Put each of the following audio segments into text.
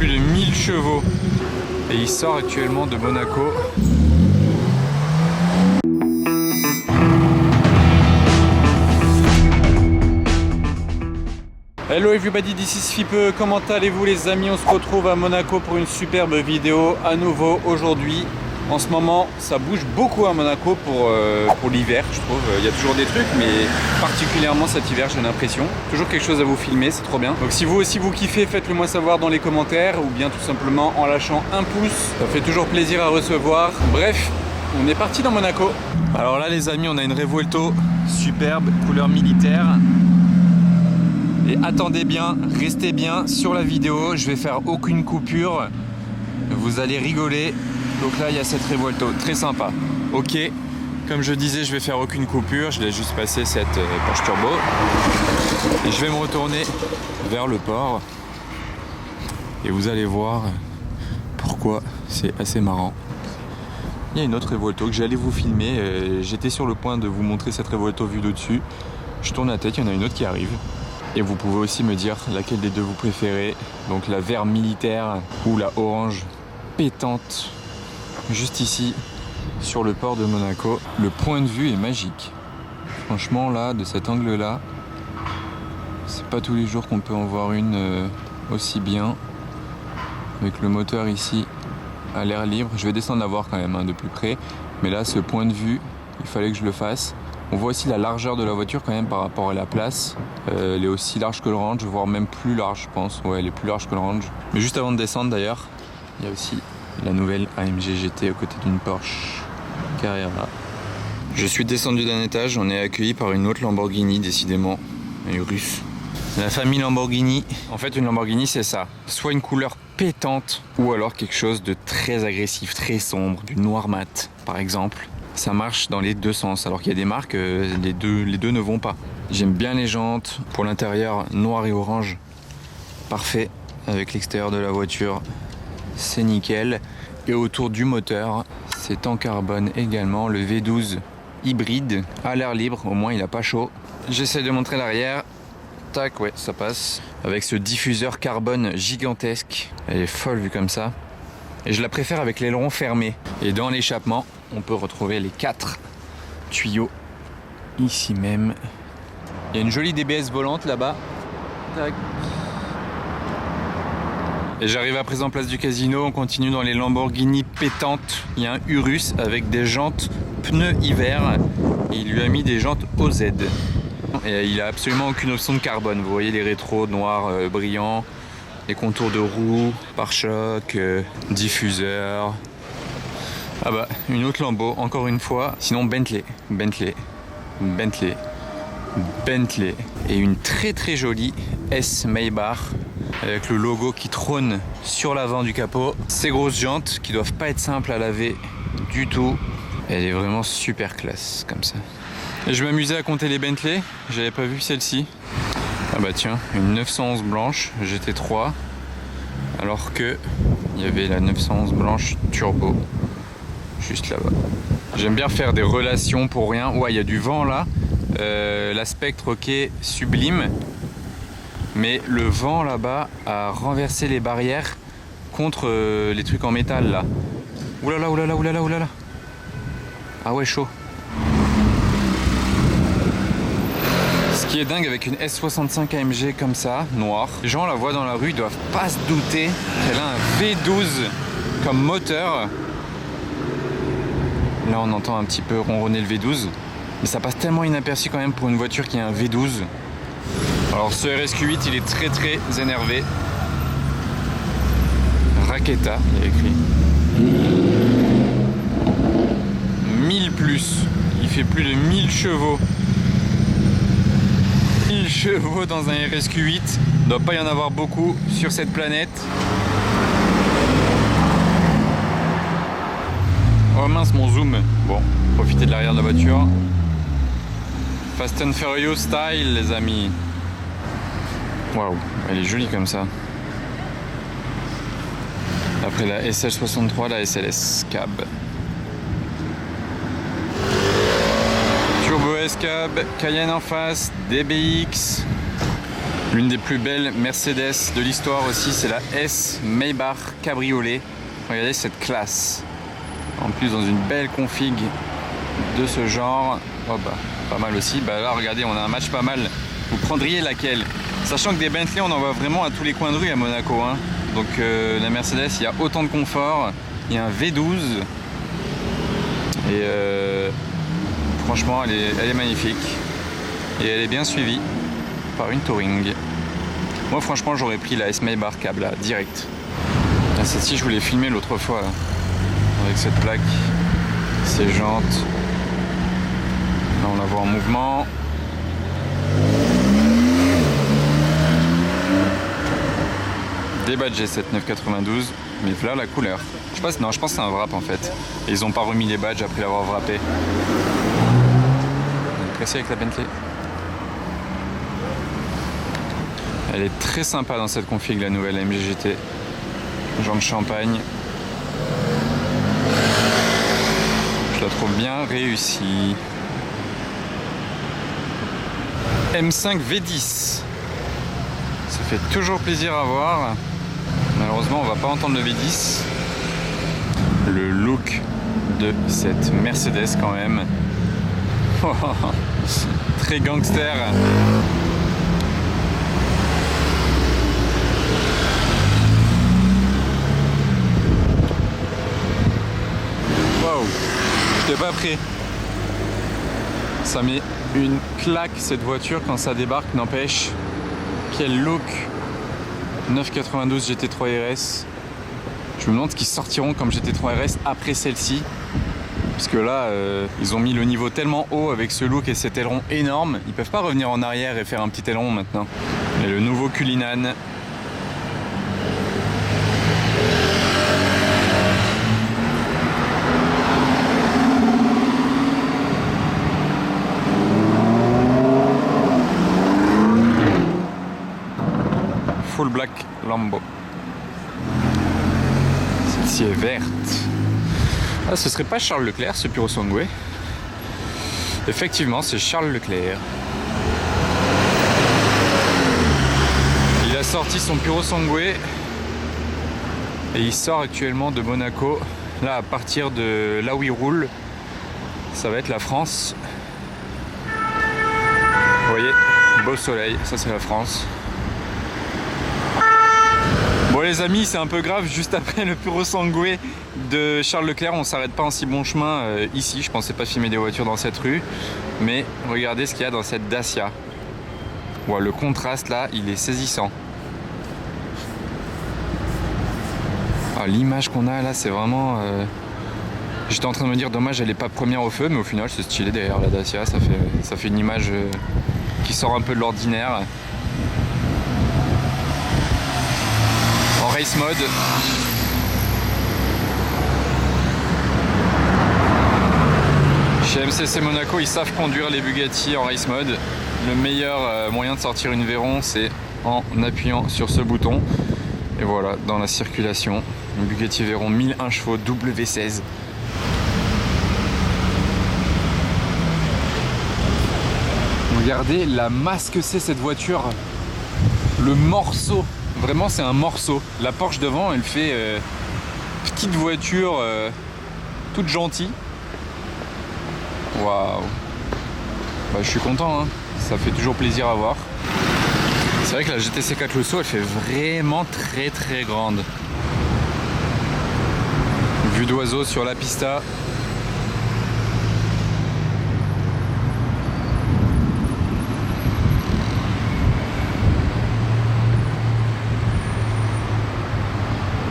plus de 1000 chevaux. Et il sort actuellement de Monaco. Hello everybody, this is Fipe. Comment allez-vous les amis? On se retrouve à Monaco pour une superbe vidéo à nouveau aujourd'hui. En ce moment, ça bouge beaucoup à Monaco pour l'hiver, je trouve. Il y a toujours des trucs, mais particulièrement cet hiver, j'ai l'impression. Toujours quelque chose à vous filmer, c'est trop bien. Donc si vous aussi vous kiffez, faites-le moi savoir dans les commentaires ou bien tout simplement en lâchant un pouce. Ça fait toujours plaisir à recevoir. Bref, on est parti dans Monaco. Alors là les amis, on a une Revuelto superbe, couleur militaire. Et attendez bien, restez bien sur la vidéo, je vais faire aucune coupure. Vous allez rigoler. Donc là il y a cette Revuelto, très sympa. Ok, comme je disais, je vais faire aucune coupure, je laisse juste passer cette Porsche Turbo. Et je vais me retourner vers le port. Et vous allez voir pourquoi c'est assez marrant. Il y a une autre Revuelto que j'allais vous filmer. J'étais sur le point de vous montrer cette Revuelto vue d'au-dessus. Je tourne la tête, il y en a une autre qui arrive. Et vous pouvez aussi me dire laquelle des deux vous préférez. Donc la vert militaire ou la orange pétante. Juste ici, sur le port de Monaco. Le point de vue est magique. Franchement, là, de cet angle-là, c'est pas tous les jours qu'on peut en voir une aussi bien. Avec le moteur ici à l'air libre. Je vais descendre la voir quand même de plus près. Mais là, ce point de vue, il fallait que je le fasse. On voit aussi la largeur de la voiture quand même par rapport à la place. Elle est aussi large que le range, voire même plus large, je pense. Ouais, elle est plus large que le range. Mais juste avant de descendre d'ailleurs, il y a aussi la nouvelle AMG GT aux côtés d'une Porsche Carrera. Je suis descendu d'un étage, on est accueilli par une autre Lamborghini, décidément, une russe. La famille Lamborghini. En fait, une Lamborghini, c'est ça. Soit une couleur pétante, ou alors quelque chose de très agressif, très sombre, du noir mat, par exemple. Ça marche dans les deux sens, alors qu'il y a des marques, les deux ne vont pas. J'aime bien les jantes. Pour l'intérieur, noir et orange, parfait. Avec l'extérieur de la voiture, c'est nickel. Et autour du moteur, c'est en carbone également. Le V12 hybride, à l'air libre, au moins il n'a pas chaud. J'essaie de montrer l'arrière. Tac, ouais, ça passe. Avec ce diffuseur carbone gigantesque. Elle est folle vue comme ça. Et je la préfère avec l'aileron fermé. Et dans l'échappement, on peut retrouver les 4 tuyaux ici même. Il y a une jolie DBS volante là-bas. Tac. Et j'arrive à présent place du casino. On continue dans les Lamborghini pétantes. Il y a un Urus avec des jantes pneus hiver. Et il lui a mis des jantes OZ. Et il a absolument aucune option de carbone. Vous voyez les rétros noirs brillants. Les contours de roues, pare-choc, diffuseur. Ah bah, une autre Lambo, encore une fois. Sinon Bentley. Et une très très jolie S Maybach avec le logo qui trône sur l'avant du capot. Ces grosses jantes qui doivent pas être simples à laver du tout. Elle est vraiment super classe comme ça. Et je m'amusais à compter les Bentley, j'avais pas vu celle-ci. Ah bah tiens, une 911 blanche GT3, alors que il y avait la 911 blanche turbo juste là-bas. J'aime bien faire des relations pour rien. Ouais, il y a du vent là. La Spectre, ok, sublime. Mais le vent là-bas a renversé les barrières contre les trucs en métal là. Oulala, oulala, oulala, oulala. Ah ouais, chaud. Ce qui est dingue avec une S65 AMG comme ça, noire, les gens la voient dans la rue, ils doivent pas se douter qu'elle a un V12 comme moteur. Là on entend un petit peu ronronner le V12, mais ça passe tellement inaperçu quand même pour une voiture qui a un V12. Alors ce RSQ8 il est très très énervé. Raketa, il y a écrit. 1000 plus, il fait plus de 1000 chevaux. 1000 chevaux dans un RSQ8, il ne doit pas y en avoir beaucoup sur cette planète. Oh mince mon zoom. Bon, profitez de l'arrière de la voiture. Fast and Furious style les amis. Waouh, elle est jolie comme ça. Après la SL63, la SLS Cab. Turbo S Cab, Cayenne en face, DBX. L'une des plus belles Mercedes de l'histoire aussi, c'est la S Maybach Cabriolet. Regardez cette classe. En plus dans une belle config de ce genre. Oh bah, pas mal aussi. Bah là regardez, on a un match pas mal. Vous prendriez laquelle? Sachant que des Bentley, on en voit vraiment à tous les coins de rue à Monaco. Hein. Donc la Mercedes, il y a autant de confort. Il y a un V12. Et franchement, elle est magnifique. Et elle est bien suivie par une Touring. Moi franchement, j'aurais pris la S Maybach Cab là, direct. Là, celle-ci, je voulais filmer l'autre fois. Là, avec cette plaque. Ces jantes. Là, on la voit en mouvement. Des badges G7 992, mais là la couleur. Je pense que c'est un wrap en fait. Et ils ont pas remis les badges après l'avoir wrappé. On est pressé avec la Bentley. Elle est très sympa dans cette config, la nouvelle AMG GT. Genre de champagne. Je la trouve bien réussie. M5 V10. Ça fait toujours plaisir à voir. Malheureusement, on va pas entendre le V10. Le look de cette Mercedes quand même. Très gangster. Waouh, j'étais pas prêt. Ça met une claque cette voiture quand ça débarque, n'empêche. Quel look. 992 GT3 RS. Je me demande ce qu'ils sortiront comme GT3 RS après celle-ci. Parce que là, ils ont mis le niveau tellement haut avec ce look et cet aileron énorme. Ils peuvent pas revenir en arrière et faire un petit aileron maintenant. Et le nouveau Cullinan. Full black Lambo. Celle-ci est verte. Ah, ce serait pas Charles Leclerc, ce Puro Sangue. Effectivement, c'est Charles Leclerc. Il a sorti son Puro Sangue et il sort actuellement de Monaco. Là, à partir de là où il roule, ça va être la France. Vous voyez, beau soleil, ça c'est la France. Bon les amis, c'est un peu grave, juste après le Puro Sangue de Charles Leclerc, on s'arrête pas en si bon chemin ici. Je pensais pas filmer des voitures dans cette rue, mais regardez ce qu'il y a dans cette Dacia. Ouais, le contraste là, il est saisissant. Ah, l'image qu'on a là, c'est vraiment... J'étais en train de me dire, dommage, elle est pas première au feu, mais au final c'est stylé derrière la Dacia, ça fait une image qui sort un peu de l'ordinaire. En race mode. Chez MCC Monaco, ils savent conduire les Bugatti en race mode. Le meilleur moyen de sortir une Veyron, c'est en appuyant sur ce bouton. Et voilà, dans la circulation, une Bugatti Veyron 1001 chevaux W16. Regardez la masse que c'est cette voiture. Le morceau. Vraiment, c'est un morceau. La Porsche devant, elle fait petite voiture toute gentille. Waouh. Bah, je suis content, hein. Ça fait toujours plaisir à voir. C'est vrai que la GTC 4 Le Sceau, elle fait vraiment très très grande. Vue d'oiseau sur la pista.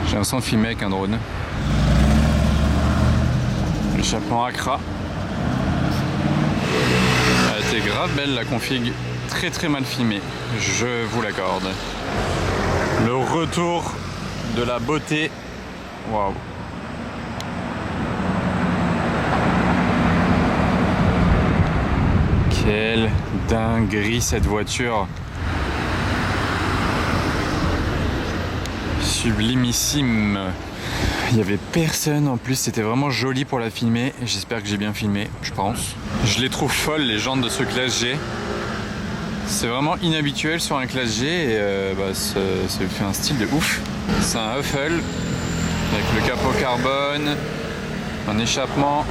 J'ai l'impression de filmer avec un drone. Échappement Accra. Elle était grave belle la config. Très très mal filmée, je vous l'accorde. Le retour de la beauté. Waouh. Quelle dinguerie cette voiture. Sublimissime. Il n'y avait personne en plus, c'était vraiment joli pour la filmer. J'espère que j'ai bien filmé, je pense. Je les trouve folles les jantes de ce Classe G. C'est vraiment inhabituel sur un classe G et ça lui fait un style de ouf. C'est un Huffle avec le capot carbone, un échappement.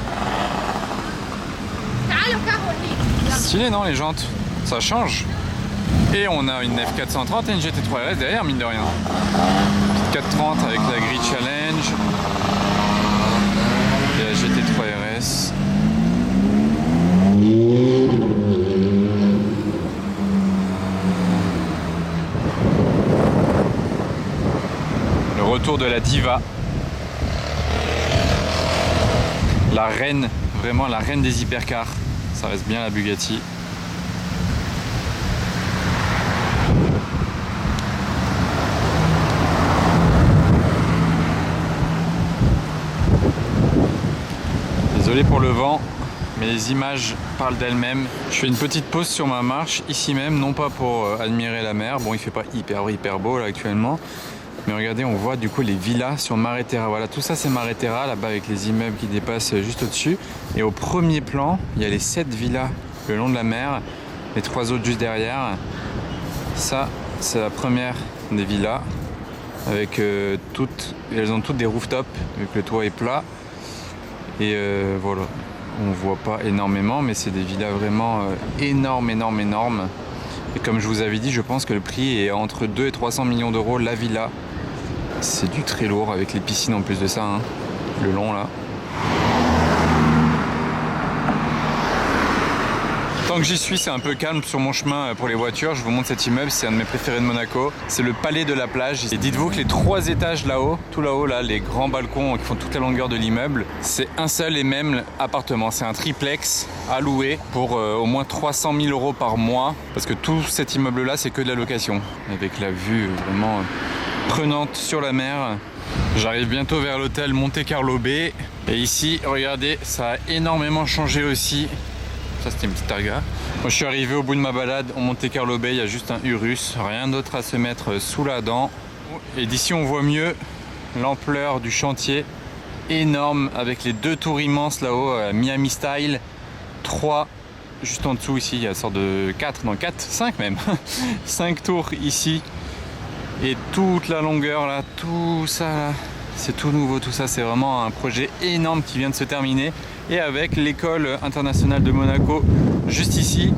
Stylé non les jantes, ça change. Et on a une F430 et une GT3 RS derrière mine de rien. Petite 430 avec la grille challenge et la GT3 RS. Le retour de la diva. La reine, vraiment la reine des hypercars. Ça reste bien la Bugatti. Désolé pour le vent, mais les images parlent d'elles-mêmes. Je fais une petite pause sur ma marche, ici même, non pas pour admirer la mer. Bon, il fait pas hyper beau là actuellement. Mais regardez, on voit du coup les villas sur Mare Terra. Voilà, tout ça c'est Mare Terra, là-bas avec les immeubles qui dépassent juste au-dessus. Et au premier plan, il y a les 7 villas le long de la mer, les 3 autres juste derrière. Ça, c'est la première des villas, avec elles ont toutes des rooftops, vu que le toit est plat. Et voilà, on voit pas énormément, mais c'est des villas vraiment énormes. Et comme je vous avais dit, je pense que le prix est entre 2 et 300 millions d'euros la villa. C'est du très lourd avec les piscines en plus de ça, hein, le long là. Tant que j'y suis, c'est un peu calme sur mon chemin pour les voitures. Je vous montre cet immeuble, c'est un de mes préférés de Monaco. C'est le palais de la plage. Et dites-vous que les 3 étages là-haut, tout là-haut, là, les grands balcons qui font toute la longueur de l'immeuble, c'est un seul et même appartement. C'est un triplex à louer pour au moins 300 000 euros par mois. Parce que tout cet immeuble-là, c'est que de la location. Avec la vue vraiment prenante sur la mer. J'arrive bientôt vers l'hôtel Monte Carlo Bay. Et ici, regardez, ça a énormément changé aussi. Ça c'était une petite targa. Moi je suis arrivé au bout de ma balade au Monte Carlo Bay, il y a juste un Urus, rien d'autre à se mettre sous la dent. Et d'ici on voit mieux l'ampleur du chantier, énorme avec les 2 tours immenses là-haut, Miami style, 3 juste en dessous ici, il y a une sorte de 5 même, 5 tours ici. Et toute la longueur là, tout ça là, c'est tout nouveau, tout ça c'est vraiment un projet énorme qui vient de se terminer. Et avec l'école internationale de Monaco juste ici.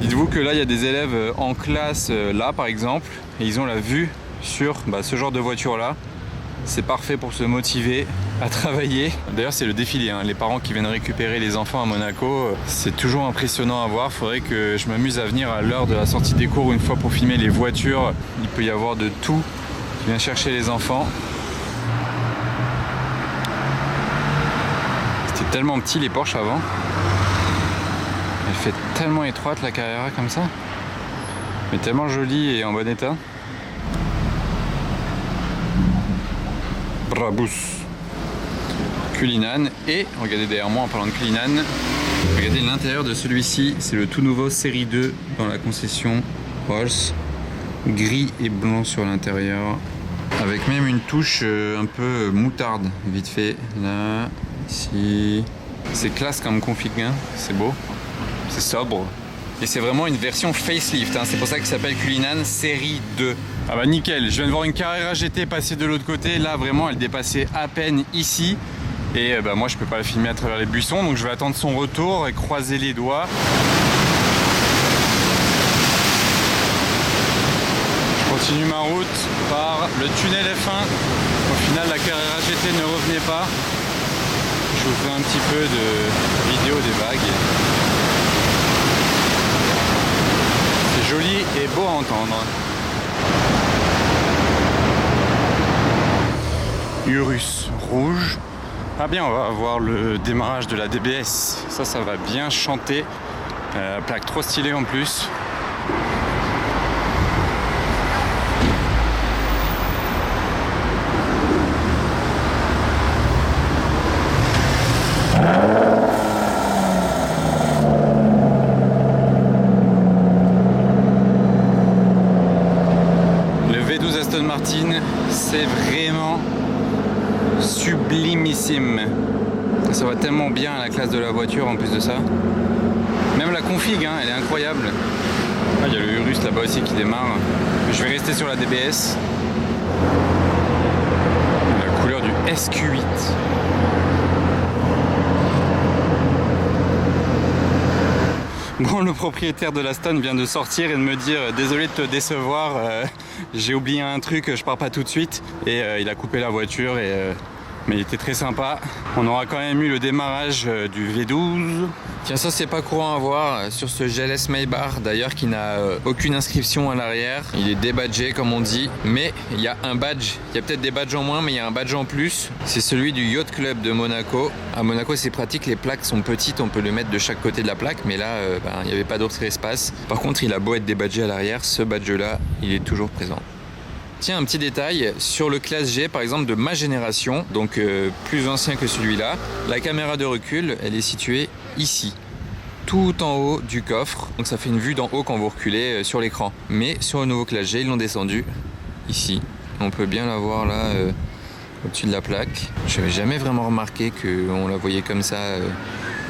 Dites-vous que là il y a des élèves en classe là par exemple et ils ont la vue sur ce genre de voiture là. C'est parfait pour se motiver à travailler. D'ailleurs c'est le défilé, hein. Les parents qui viennent récupérer les enfants à Monaco, c'est toujours impressionnant à voir. Faudrait que je m'amuse à venir à l'heure de la sortie des cours une fois pour filmer les voitures. Il peut y avoir de tout qui vient chercher les enfants. C'était tellement petit les Porsche avant. Elle fait tellement étroite la Carrera comme ça. Mais tellement jolie et en bon état. Brabus. Cullinan. Et regardez derrière moi en parlant de Cullinan. Regardez l'intérieur de celui-ci. C'est le tout nouveau série 2 dans la concession Rolls. Gris et blanc sur l'intérieur. Avec même une touche un peu moutarde vite fait. Là. Ici, c'est classe comme config, hein. C'est beau, c'est sobre. Et c'est vraiment une version facelift, hein. C'est pour ça qu'il s'appelle Cullinan série 2. Ah bah nickel, je viens de voir une Carrera GT passer de l'autre côté. Là vraiment elle dépassait à peine ici. Et moi je peux pas la filmer à travers les buissons. Donc je vais attendre son retour et croiser les doigts. Je continue ma route par le tunnel F1. Au final la Carrera GT ne revenait pas. Je vous fais un petit peu de vidéo des vagues. C'est joli et beau à entendre. Urus rouge. Ah bien, on va avoir le démarrage de la DBS. Ça va bien chanter. Plaque trop stylée en plus. Aston Martin, c'est vraiment sublimissime. Ça va tellement bien à la classe de la voiture en plus de ça. Même la config, hein, elle est incroyable. Ah, il y a le Urus là-bas aussi qui démarre. Je vais rester sur la DBS. La couleur du SQ8. Bon, le propriétaire de l'Aston vient de sortir et de me dire désolé de te décevoir, j'ai oublié un truc, je pars pas tout de suite. Et il a coupé la voiture, mais il était très sympa. On aura quand même eu le démarrage du V12. Tiens, ça c'est pas courant à voir sur ce GLS Maybach d'ailleurs qui n'a aucune inscription à l'arrière. Il est débadgé comme on dit, mais il y a un badge. Il y a peut-être des badges en moins, mais il y a un badge en plus. C'est celui du Yacht Club de Monaco. À Monaco c'est pratique, les plaques sont petites, on peut le mettre de chaque côté de la plaque, mais là il n'y avait pas d'autre espace. Par contre il a beau être débadgé à l'arrière, ce badge là il est toujours présent. Tiens, un petit détail, sur le classe G par exemple de ma génération, donc plus ancien que celui-là, la caméra de recul elle est située ici, tout en haut du coffre, donc ça fait une vue d'en haut quand vous reculez sur l'écran. Mais sur le nouveau classe G ils l'ont descendu ici, on peut bien la voir là au-dessus de la plaque. Je n'avais jamais vraiment remarqué qu'on la voyait comme ça.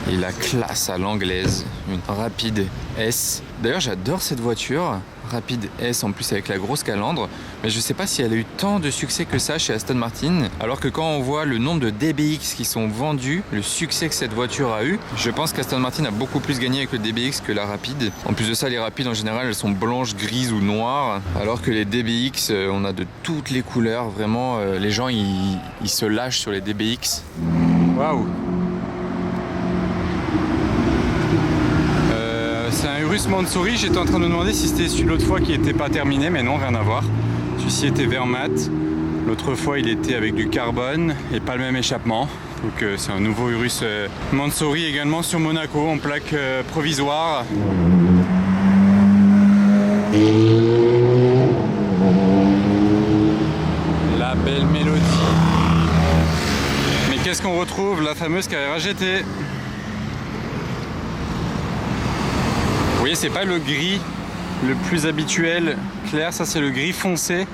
Et la classe à l'anglaise, une Rapide S. D'ailleurs j'adore cette voiture, Rapide S en plus avec la grosse calandre, mais je sais pas si elle a eu tant de succès que ça chez Aston Martin, alors que quand on voit le nombre de DBX qui sont vendus, le succès que cette voiture a eu, je pense qu'Aston Martin a beaucoup plus gagné avec le DBX que la Rapide. En plus de ça, les Rapides en général elles sont blanches, grises ou noires, alors que les DBX on a de toutes les couleurs, vraiment les gens ils se lâchent sur les DBX. Waouh! C'est un Urus Mansouri, j'étais en train de me demander si c'était celui l'autre fois qui n'était pas terminé, mais non, rien à voir. Celui-ci était vert mat, l'autre fois il était avec du carbone et pas le même échappement. Donc c'est un nouveau Urus Mansouri également sur Monaco en plaque provisoire. La belle mélodie. Mais qu'est-ce qu'on retrouve? La fameuse Carrera GT. Vous voyez, c'est pas le gris le plus habituel clair, ça c'est le gris foncé.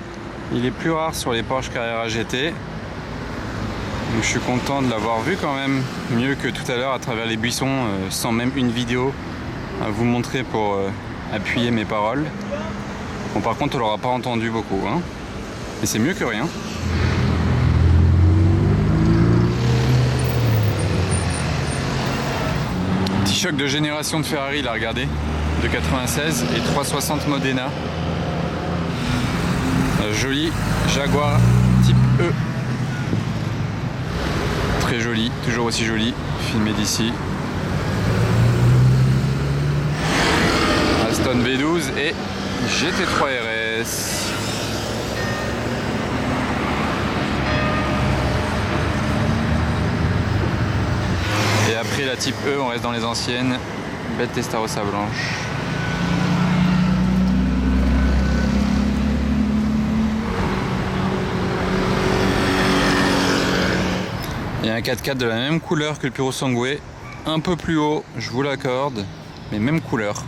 Il est plus rare sur les Porsche Carrera GT. Donc je suis content de l'avoir vu quand même, mieux que tout à l'heure à travers les buissons, sans même une vidéo à vous montrer pour appuyer mes paroles. Bon, par contre on l'aura pas entendu beaucoup, hein. Mais c'est mieux que rien. Petit choc de génération de Ferrari là, regardez. De 96 et 360 Modena. Joli Jaguar type E. Très joli, toujours aussi joli, filmé d'ici. Aston V12 et GT3 RS. Et après la type E, on reste dans les anciennes. Belle Testarossa blanche. Il y a un 4x4 de la même couleur que le Puro Sangue, un peu plus haut, je vous l'accorde, mais même couleur.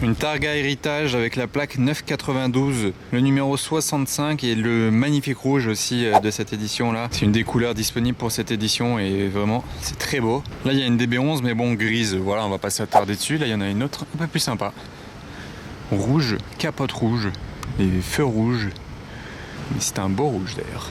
Une Targa héritage avec la plaque 992, le numéro 65 et le magnifique rouge aussi de cette édition là. C'est une des couleurs disponibles pour cette édition et vraiment c'est très beau. Là il y a une DB11 mais bon grise, voilà on va pas s'attarder dessus. Là il y en a une autre un peu plus sympa. Rouge, capote rouge, les feux rouges. Mais c'est un beau rouge d'ailleurs.